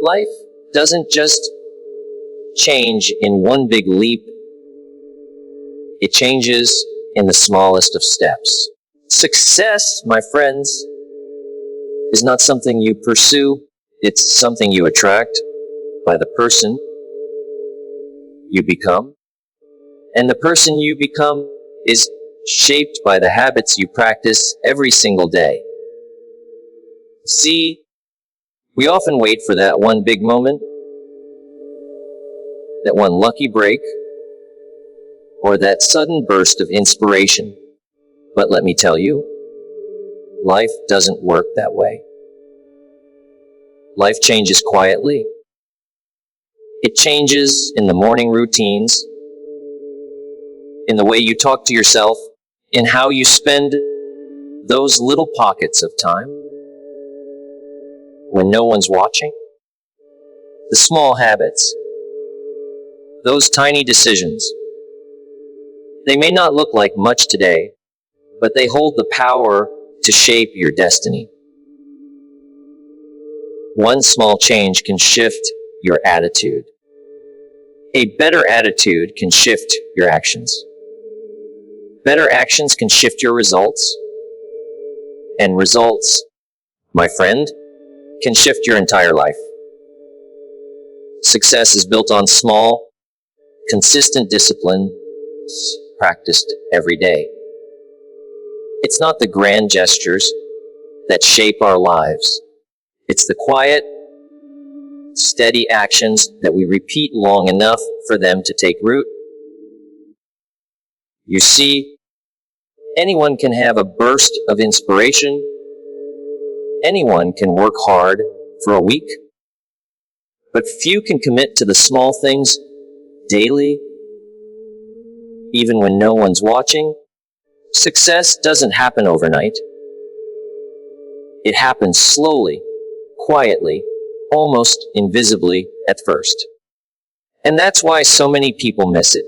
Life doesn't just change in one big leap. It changes in the smallest of steps. Success, my friends, is not something you pursue. It's something you attract by the person you become. And the person you become is shaped by the habits you practice every single day. See, we often wait for that one big moment, that one lucky break, or that sudden burst of inspiration. But let me tell you, life doesn't work that way. Life changes quietly. It changes in the morning routines, in the way you talk to yourself, in how you spend those little pockets of time when no one's watching. The small habits, those tiny decisions. They may not look like much today, but they hold the power to shape your destiny. One small change can shift your attitude. A better attitude can shift your actions. Better actions can shift your results. And results, my friend, can shift your entire life. Success is built on small, consistent disciplines practiced every day. It's not the grand gestures that shape our lives. It's the quiet, steady actions that we repeat long enough for them to take root. You see, anyone can have a burst of inspiration. Anyone can work hard for a week. But few can commit to the small things daily, even when no one's watching. Success doesn't happen overnight. It happens slowly, quietly, almost invisibly at first. And that's why so many people miss it.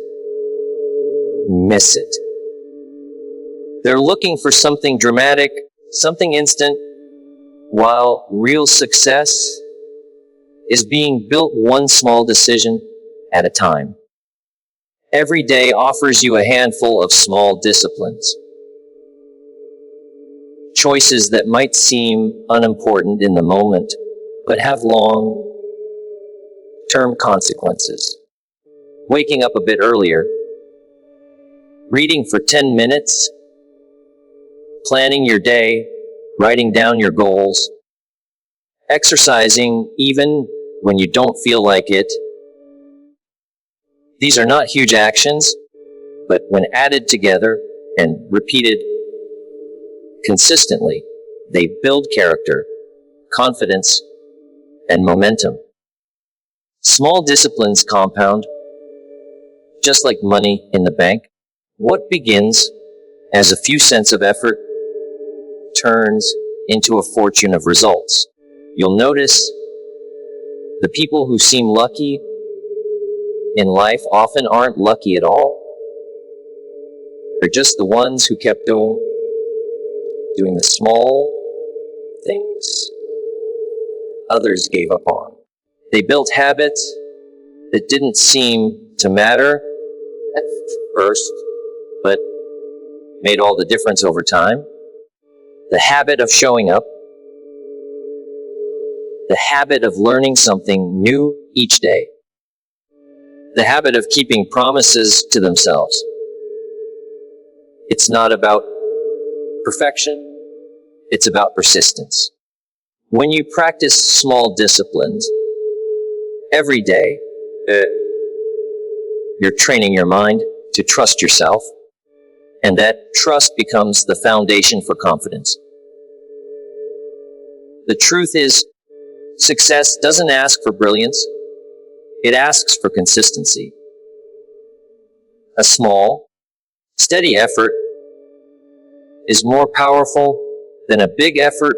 They're looking for something dramatic, something instant, while real success is being built one small decision at a time. Every day offers you a handful of small disciplines. Choices that might seem unimportant in the moment, but have long-term consequences. Waking up a bit earlier, reading for 10 minutes, planning your day, writing down your goals, exercising even when you don't feel like it. These are not huge actions, but when added together and repeated consistently, they build character, confidence, and momentum. Small disciplines compound, just like money in the bank. What begins as a few cents of effort turns into a fortune of results. You'll notice the people who seem lucky in life often aren't lucky at all. They're just the ones who kept doing the small things others gave up on. They built habits that didn't seem to matter at first, but made all the difference over time. The habit of showing up, the habit of learning something new each day, the habit of keeping promises to themselves. It's not about perfection, it's about persistence. When you practice small disciplines every day, you're training your mind to trust yourself, and that trust becomes the foundation for confidence. The truth is, success doesn't ask for brilliance, it asks for consistency. A small, steady effort is more powerful than a big effort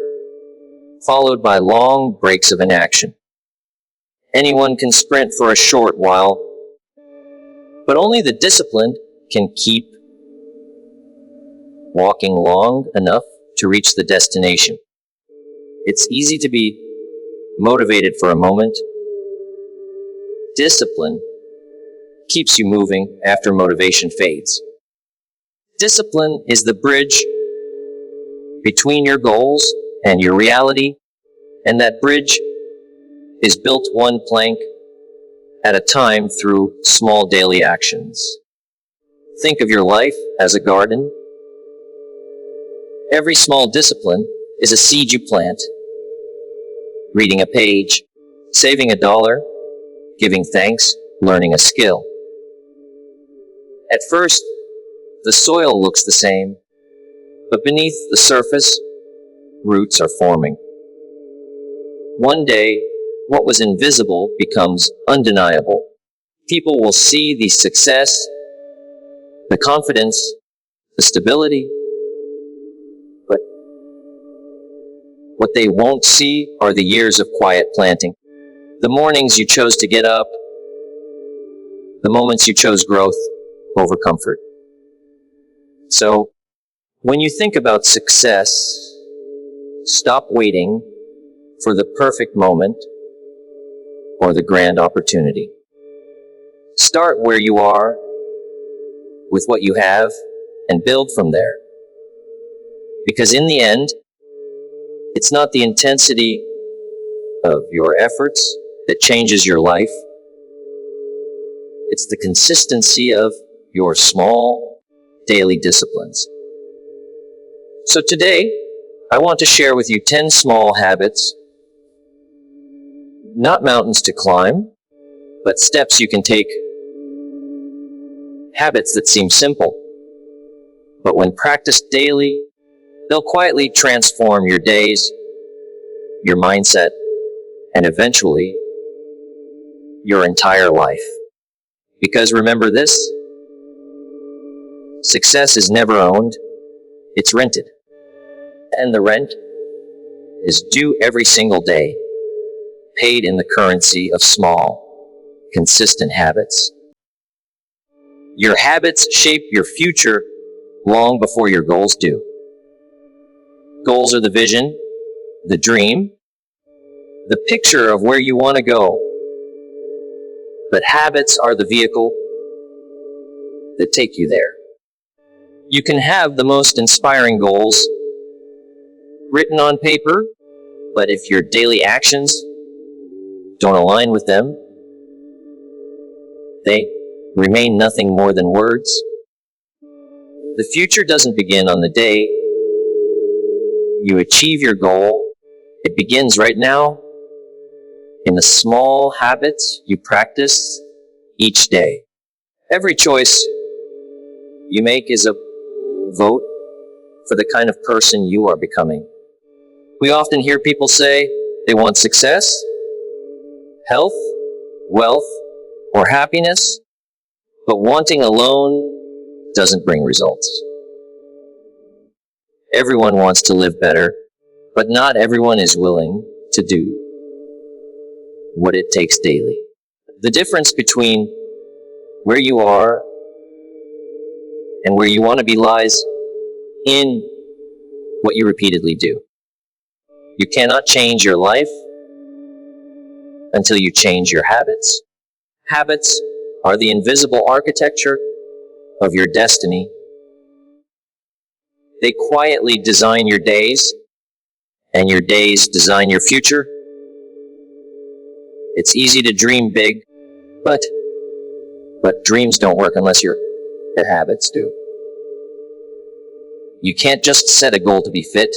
followed by long breaks of inaction. Anyone can sprint for a short while, but only the disciplined can keep walking long enough to reach the destination. It's easy to be motivated for a moment. Discipline keeps you moving after motivation fades. Discipline is the bridge between your goals and your reality, and that bridge is built one plank at a time through small daily actions. Think of your life as a garden. Every small discipline is a seed you plant. Reading a page, saving $1, giving thanks, learning a skill. At first, the soil looks the same, but beneath the surface, roots are forming. One day, what was invisible becomes undeniable. People will see the success, the confidence, the stability, but what they won't see are the years of quiet planting. The mornings you chose to get up, the moments you chose growth over comfort. So, when you think about success, stop waiting for the perfect moment or the grand opportunity. Start where you are with what you have and build from there. Because in the end, it's not the intensity of your efforts that changes your life. It's the consistency of your small daily disciplines. So today, I want to share with you 10 small habits, not mountains to climb, but steps you can take, habits that seem simple, but when practiced daily, they'll quietly transform your days, your mindset, and eventually, your entire life. Because remember this, success is never owned, it's rented. And the rent is due every single day, paid in the currency of small, consistent habits. Your habits shape your future long before your goals do. Goals are the vision, the dream, the picture of where you want to go. But habits are the vehicle that take you there. You can have the most inspiring goals written on paper, but if your daily actions don't align with them, they remain nothing more than words. The future doesn't begin on the day you achieve your goal. It begins right now in the small habits you practice each day. Every choice you make is a vote for the kind of person you are becoming. We often hear people say they want success, health, wealth, or happiness, but wanting alone doesn't bring results. Everyone wants to live better, but not everyone is willing to do what it takes daily. The difference between where you are and where you want to be lies in what you repeatedly do. You cannot change your life until you change your habits. Habits are the invisible architecture of your destiny. They quietly design your days, and your days design your future. It's easy to dream big, but dreams don't work unless your habits do. You can't just set a goal to be fit.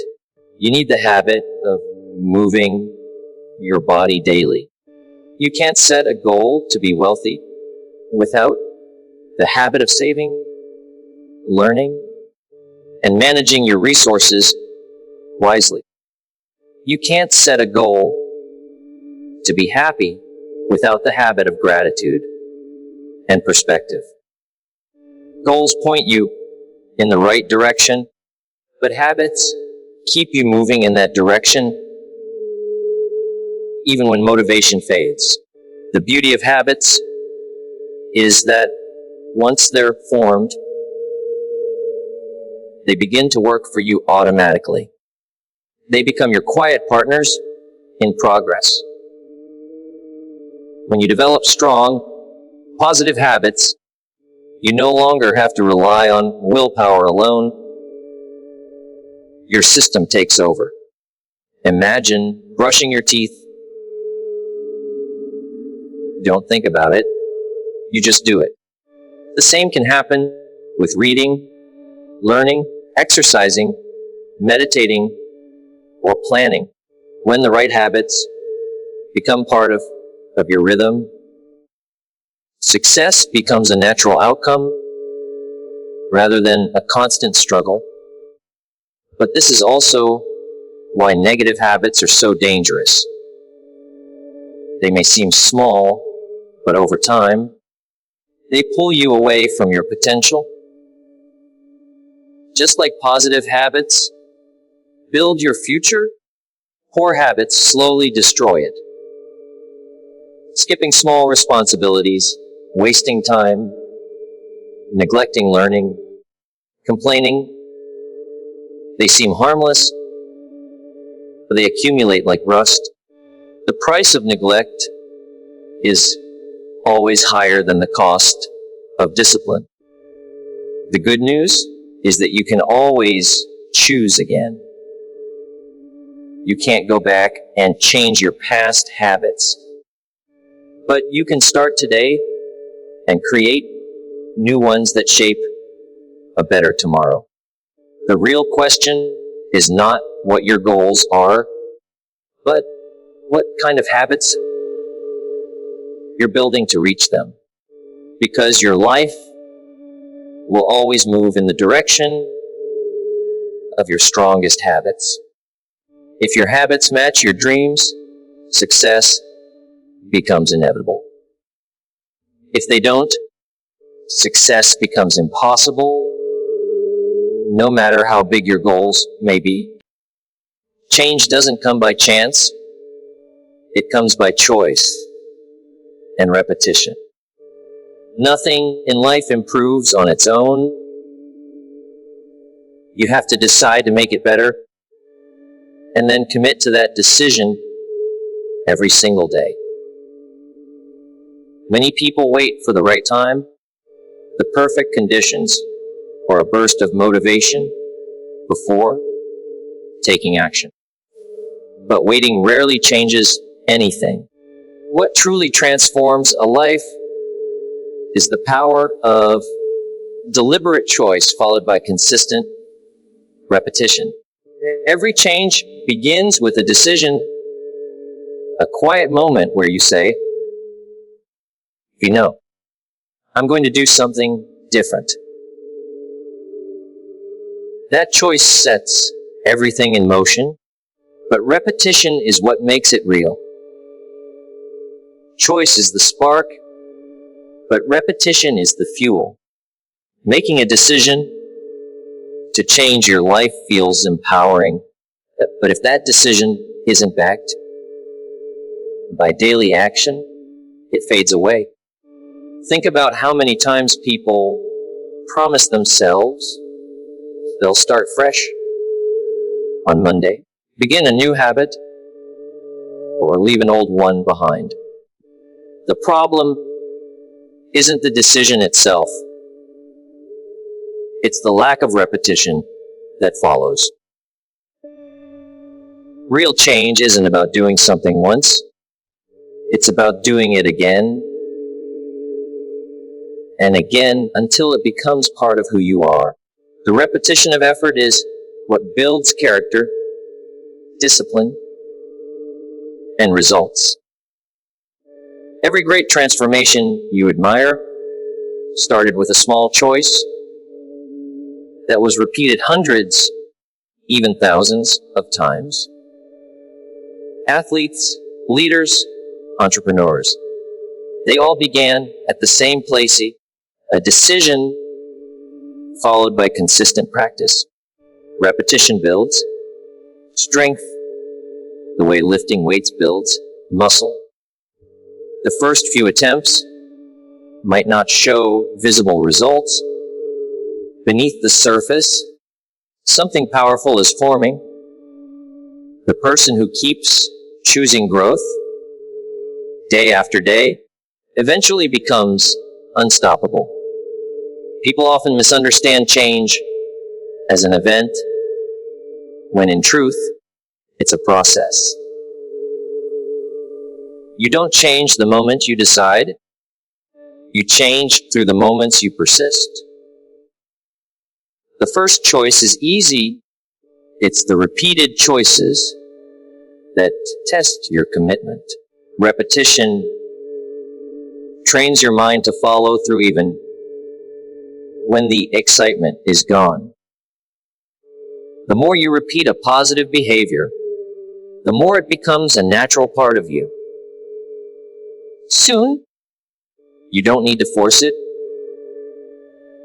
You need the habit of moving your body daily. You can't set a goal to be wealthy without the habit of saving, learning, and managing your resources wisely. You can't set a goal to be happy without the habit of gratitude and perspective. Goals point you in the right direction, but habits keep you moving in that direction even when motivation fades. The beauty of habits is that once they're formed, they begin to work for you automatically. They become your quiet partners in progress. When you develop strong, positive habits, you no longer have to rely on willpower alone. Your system takes over. Imagine brushing your teeth. Don't think about it. You just do it. The same can happen with reading, learning, exercising, meditating, or planning. When the right habits become part of your rhythm, success becomes a natural outcome rather than a constant struggle. But this is also why negative habits are so dangerous. They may seem small, but over time, they pull you away from your potential. Just like positive habits build your future, poor habits slowly destroy it. Skipping small responsibilities, wasting time, neglecting learning, complaining, they seem harmless, but they accumulate like rust. The price of neglect is always higher than the cost of discipline. The good news is that you can always choose again. You can't go back and change your past habits, but you can start today and create new ones that shape a better tomorrow. The real question is not what your goals are, but what kind of habits you're building to reach them. Because your life will always move in the direction of your strongest habits. If your habits match your dreams, success becomes inevitable. If they don't, success becomes impossible, no matter how big your goals may be. Change doesn't come by chance. It comes by choice and repetition. Nothing in life improves on its own. You have to decide to make it better, and then commit to that decision every single day. Many people wait for the right time, the perfect conditions, or a burst of motivation before taking action. But waiting rarely changes anything. What truly transforms a life is the power of deliberate choice followed by consistent repetition. Every change begins with a decision, a quiet moment where you say, I'm going to do something different. That choice sets everything in motion, but repetition is what makes it real. Choice is the spark, but repetition is the fuel. Making a decision to change your life feels empowering, but if that decision isn't backed by daily action, it fades away. Think about how many times people promise themselves they'll start fresh on Monday, begin a new habit, or leave an old one behind. The problem isn't the decision itself. It's the lack of repetition that follows. Real change isn't about doing something once. It's about doing it again and again until it becomes part of who you are. The repetition of effort is what builds character, discipline, and results. Every great transformation you admire started with a small choice that was repeated hundreds, even thousands of times. Athletes, leaders, entrepreneurs, they all began at the same place, a decision followed by consistent practice. Repetition builds strength, the way lifting weights builds muscle. The first few attempts might not show visible results. Beneath the surface, something powerful is forming. The person who keeps choosing growth day after day, eventually becomes unstoppable. People often misunderstand change as an event, when in truth, it's a process. You don't change the moment you decide. You change through the moments you persist. The first choice is easy. It's the repeated choices that test your commitment. Repetition trains your mind to follow through even when the excitement is gone. The more you repeat a positive behavior, the more it becomes a natural part of you. Soon, you don't need to force it.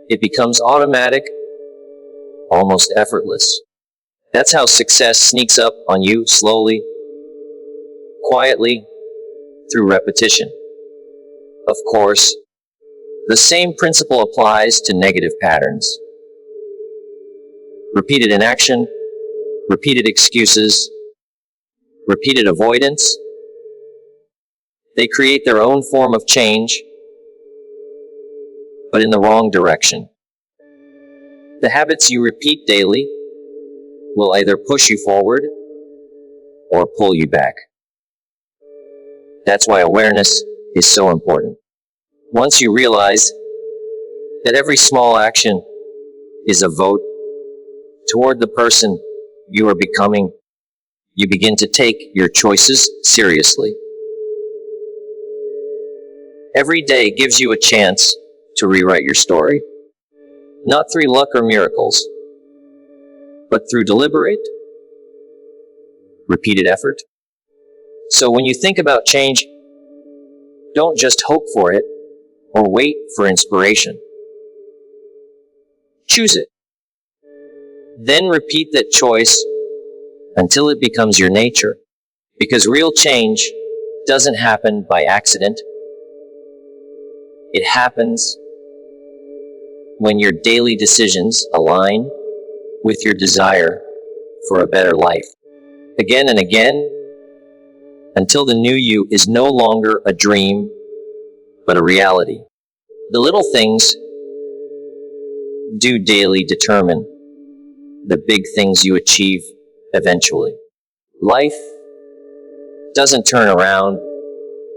It becomes automatic, almost effortless. That's how success sneaks up on you slowly, quietly, through repetition. Of course, the same principle applies to negative patterns. Repeated inaction, repeated excuses, repeated avoidance. They create their own form of change, but in the wrong direction. The habits you repeat daily will either push you forward or pull you back. That's why awareness is so important. Once you realize that every small action is a vote toward the person you are becoming, you begin to take your choices seriously. Every day gives you a chance to rewrite your story, not through luck or miracles, but through deliberate, repeated effort. So when you think about change, don't just hope for it or wait for inspiration. Choose it. Then repeat that choice until it becomes your nature. Because real change doesn't happen by accident. It happens when your daily decisions align with your desire for a better life. Again and again, until the new you is no longer a dream, but a reality. The little things do daily determine the big things you achieve eventually. Life doesn't turn around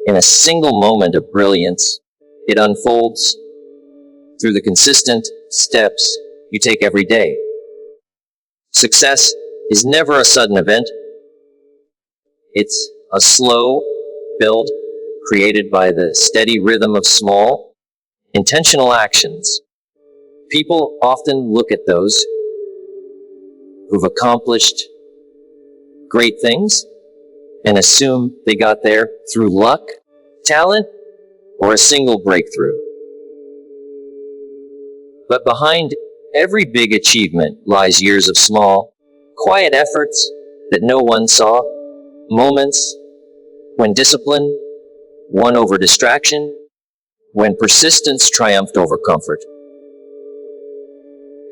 in a single moment of brilliance. It unfolds through the consistent steps you take every day. Success is never a sudden event. It's a slow build created by the steady rhythm of small, intentional actions. People often look at those who've accomplished great things and assume they got there through luck, talent, or a single breakthrough. But behind every big achievement lies years of small, quiet efforts that no one saw, moments when discipline won over distraction, when persistence triumphed over comfort.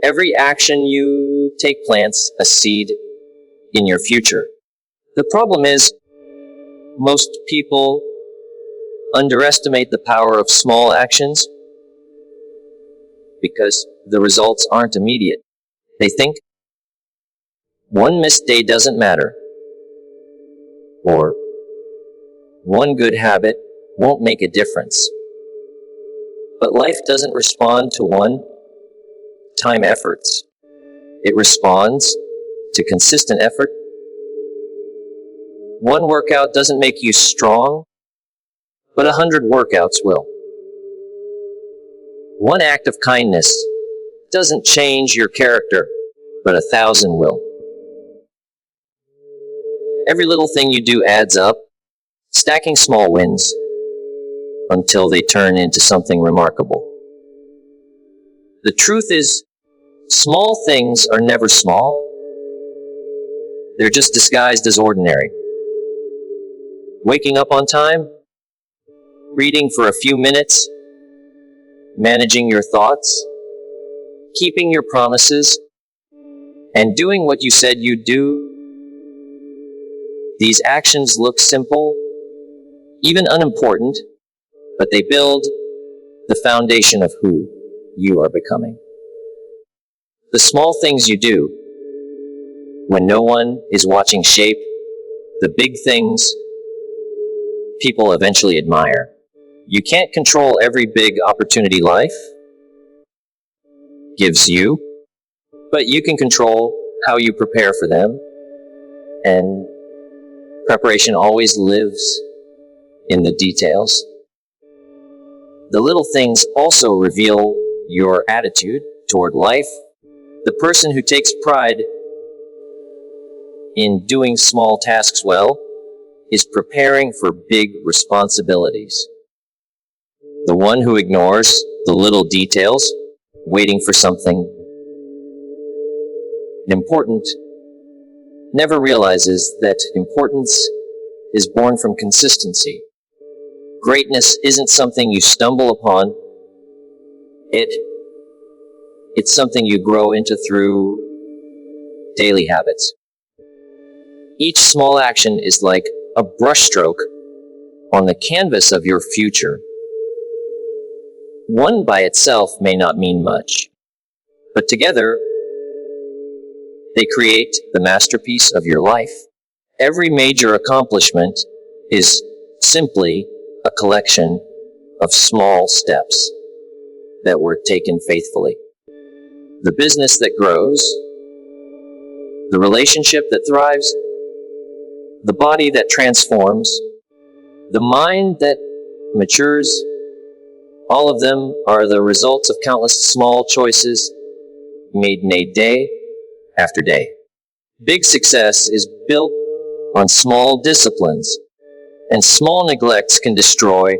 Every action you take plants a seed in your future. The problem is, most people underestimate the power of small actions because the results aren't immediate. They think one missed day doesn't matter, or one good habit won't make a difference. But life doesn't respond to one-time efforts. It responds to consistent effort. One workout doesn't make you strong, but 100 workouts will. One act of kindness doesn't change your character, but 1,000 will. Every little thing you do adds up, stacking small wins until they turn into something remarkable. The truth is, small things are never small. They're just disguised as ordinary. Waking up on time, reading for a few minutes, managing your thoughts, keeping your promises, and doing what you said you'd do. These actions look simple, even unimportant, but they build the foundation of who you are becoming. The small things you do when no one is watching shape the big things people eventually admire. You can't control every big opportunity life gives you, but you can control how you prepare for them, and preparation always lives in the details. The little things also reveal your attitude toward life. The person who takes pride in doing small tasks well is preparing for big responsibilities. The one who ignores the little details, waiting for something important, never realizes that importance is born from consistency. Greatness isn't something you stumble upon. It's something you grow into through daily habits. Each small action is like a brushstroke on the canvas of your future. One by itself may not mean much, but together they create the masterpiece of your life. Every major accomplishment is simply a collection of small steps that were taken faithfully. The business that grows, the relationship that thrives, the body that transforms, the mind that matures, all of them are the results of countless small choices made day after day. Big success is built on small disciplines, and small neglects can destroy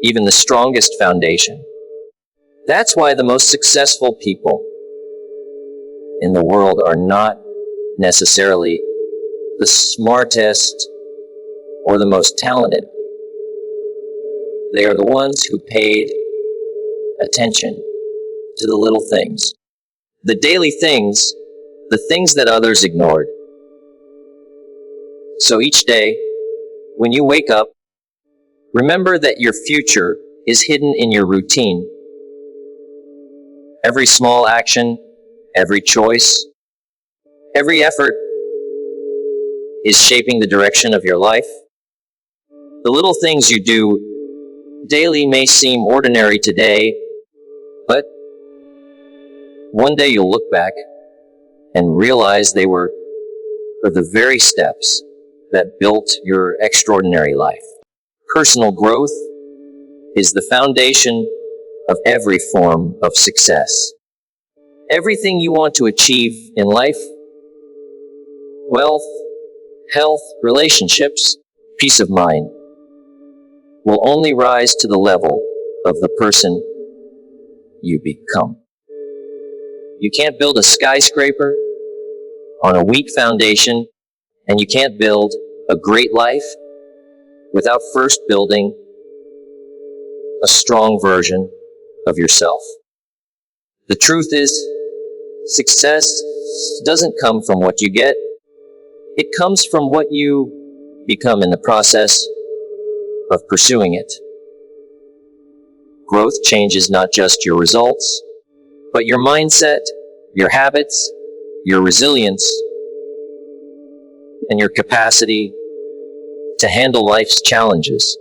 even the strongest foundation. That's why the most successful people in the world are not necessarily the smartest or the most talented. They are the ones who paid attention to the little things, the daily things, the things that others ignored. So each day, when you wake up, remember that your future is hidden in your routine. Every small action, every choice, every effort is shaping the direction of your life. The little things you do daily may seem ordinary today, but one day you'll look back and realize they were the very steps that built your extraordinary life. Personal growth is the foundation of every form of success. Everything you want to achieve in life, wealth, health, relationships, peace of mind, will only rise to the level of the person you become. You can't build a skyscraper on a weak foundation, and you can't build a great life without first building a strong version of yourself. The truth is, success doesn't come from what you get. It comes from what you become in the process of pursuing it. Growth changes not just your results, but your mindset, your habits, your resilience, and your capacity to handle life's challenges.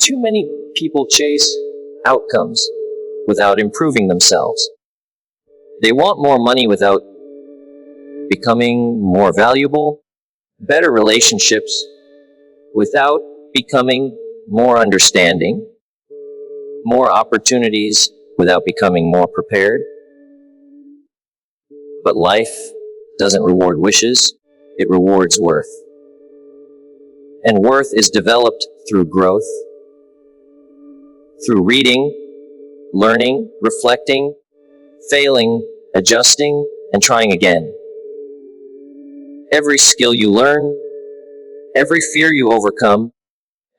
Too many people chase outcomes without improving themselves. They want more money without becoming more valuable, better relationships without becoming more understanding, more opportunities without becoming more prepared. But life doesn't reward wishes, it rewards worth. And worth is developed through growth, through reading, learning, reflecting, failing, adjusting, and trying again. Every skill you learn, every fear you overcome,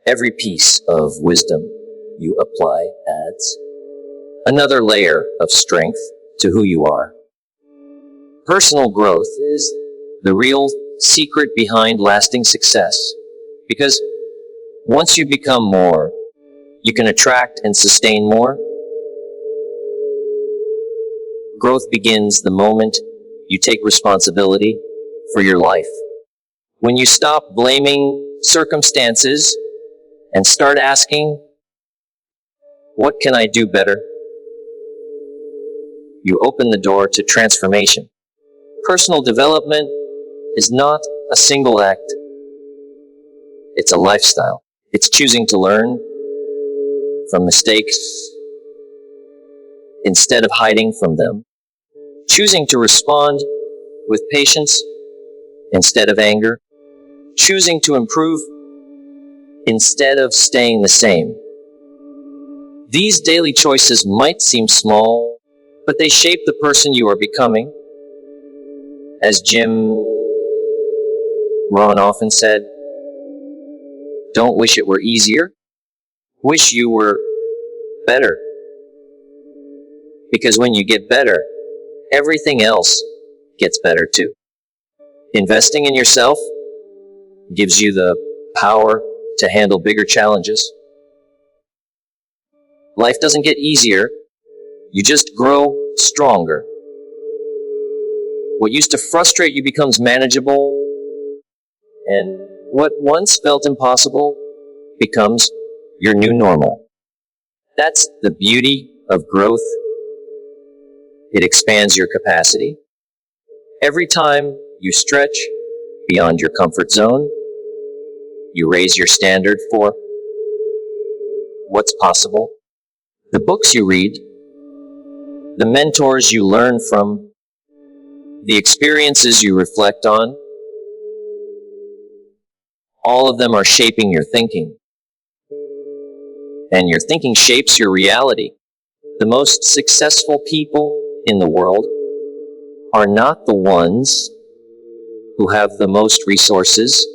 every piece of wisdom you apply adds another layer of strength to who you are. Personal growth is the real secret behind lasting success. Because once you become more, you can attract and sustain more. Growth begins the moment you take responsibility for your life. When you stop blaming circumstances and start asking, what can I do better? You open the door to transformation. Personal development is not a single act. It's a lifestyle. It's choosing to learn from mistakes instead of hiding from them. Choosing to respond with patience instead of anger. Choosing to improve instead of staying the same. These daily choices might seem small, but they shape the person you are becoming. As Jim Rohn often said, don't wish it were easier, wish you were better. Because when you get better, everything else gets better too. Investing in yourself gives you the power to handle bigger challenges. Life doesn't get easier, you just grow stronger. What used to frustrate you becomes manageable, and what once felt impossible becomes your new normal. That's the beauty of growth. It expands your capacity. Every time you stretch beyond your comfort zone, you raise your standard for what's possible. The books you read, the mentors you learn from, the experiences you reflect on, all of them are shaping your thinking. And your thinking shapes your reality. The most successful people in the world are not the ones who have the most resources,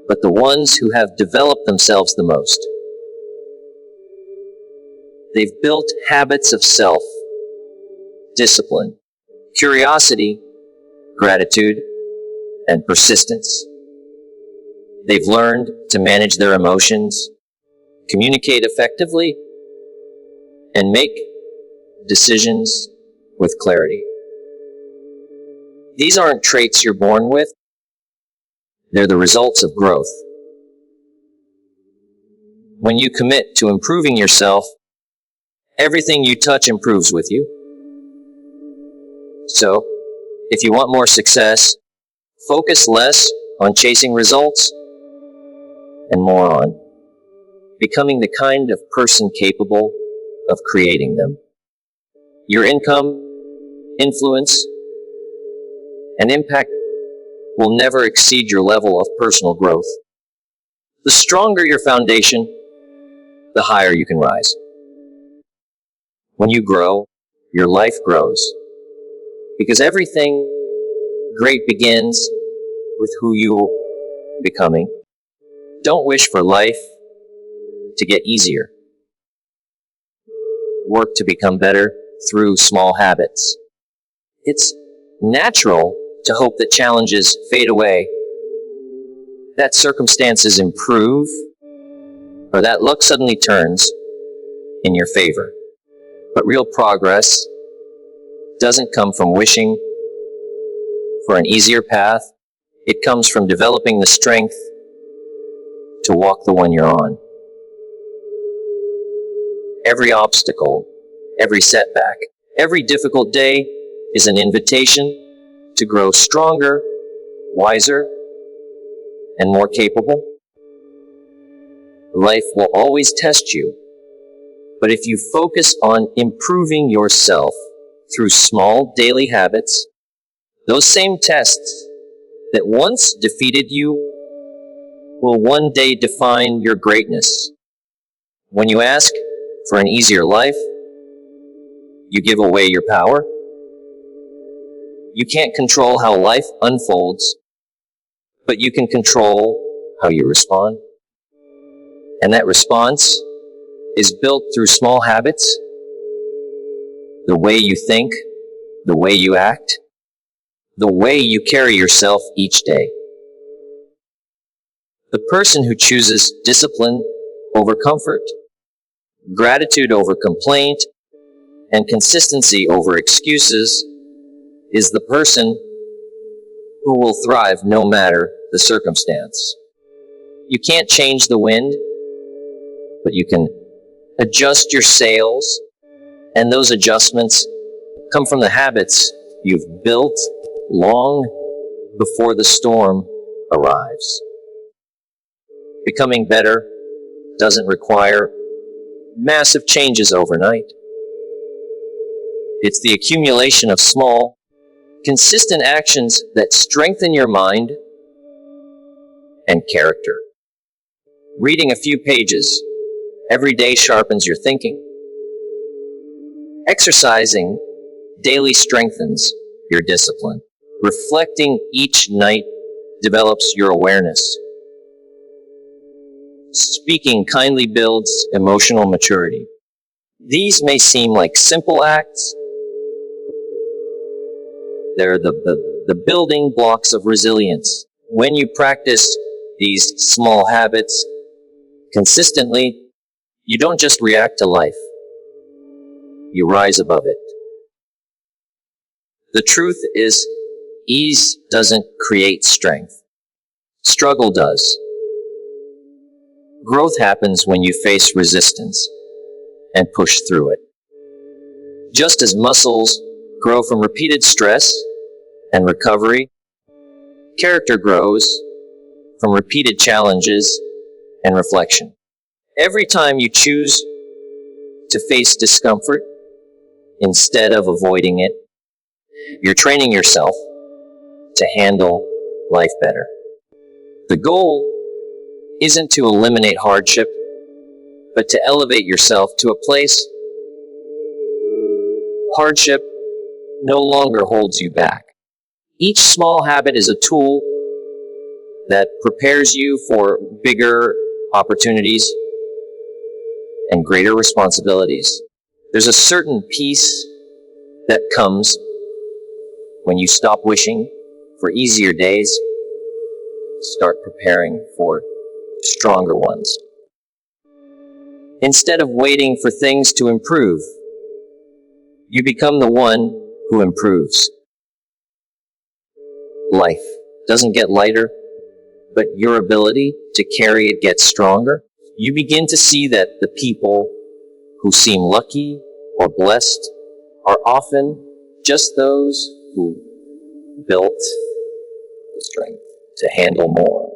but the ones who have developed themselves the most. They've built habits of self-discipline, curiosity, gratitude, and persistence. They've learned to manage their emotions, communicate effectively, and make decisions with clarity. These aren't traits you're born with. They're the results of growth. When you commit to improving yourself, everything you touch improves with you. So, if you want more success, focus less on chasing results and more on becoming the kind of person capable of creating them. Your income, influence, and impact will never exceed your level of personal growth. The stronger your foundation, the higher you can rise. When you grow, your life grows. Because everything great begins with who you're becoming. Don't wish for life to get easier. Work to become better through small habits. It's natural to hope that challenges fade away, that circumstances improve, or that luck suddenly turns in your favor. But real progress doesn't come from wishing for an easier path. It comes from developing the strength to walk the one you're on. Every obstacle, every setback, every difficult day is an invitation to grow stronger, wiser, and more capable. Life will always test you, but if you focus on improving yourself through small daily habits, those same tests that once defeated you will one day define your greatness. When you ask for an easier life, you give away your power. You can't control how life unfolds, but you can control how you respond. And that response is built through small habits, the way you think, the way you act, the way you carry yourself each day. The person who chooses discipline over comfort, gratitude over complaint, and consistency over excuses is the person who will thrive no matter the circumstance. You can't change the wind, but you can adjust your sails, and those adjustments come from the habits you've built long before the storm arrives. Becoming better doesn't require massive changes overnight. It's the accumulation of small, consistent actions that strengthen your mind and character. Reading a few pages every day sharpens your thinking. Exercising daily strengthens your discipline. Reflecting each night develops your awareness. Speaking kindly builds emotional maturity. These may seem like simple acts. They're the building blocks of resilience. When you practice these small habits consistently, you don't just react to life. You rise above it. The truth is, ease doesn't create strength. Struggle does. Growth happens when you face resistance and push through it. Just as muscles grow from repeated stress and recovery, character grows from repeated challenges and reflection. Every time you choose to face discomfort instead of avoiding it, you're training yourself to handle life better. The goal isn't to eliminate hardship, but to elevate yourself to a place hardship no longer holds you back. Each small habit is a tool that prepares you for bigger opportunities and greater responsibilities. There's a certain peace that comes when you stop wishing for easier days, start preparing for stronger ones. Instead of waiting for things to improve, you become the one who improves. Life doesn't get lighter, but your ability to carry it gets stronger. You begin to see that the people who seem lucky or blessed are often just those who built the strength to handle more.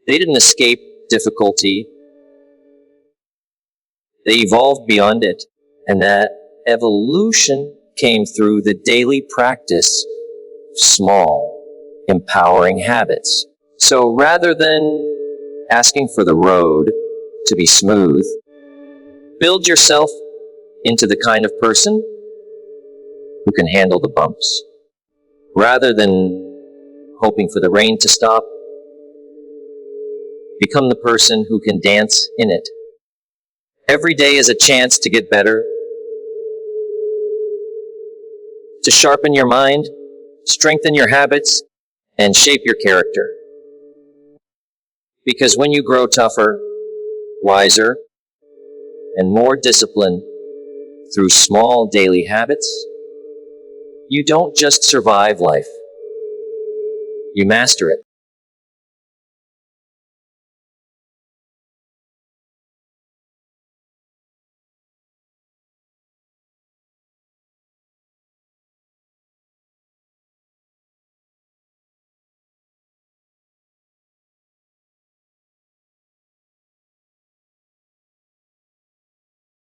They didn't escape difficulty. They evolved beyond it, and that evolution came through the daily practice of small, empowering habits. So rather than asking for the road to be smooth, build yourself into the kind of person who can handle the bumps. Rather than hoping for the rain to stop, become the person who can dance in it. Every day is a chance to get better, to sharpen your mind, strengthen your habits, and shape your character. Because when you grow tougher, wiser, and more disciplined through small daily habits, you don't just survive life, you master it.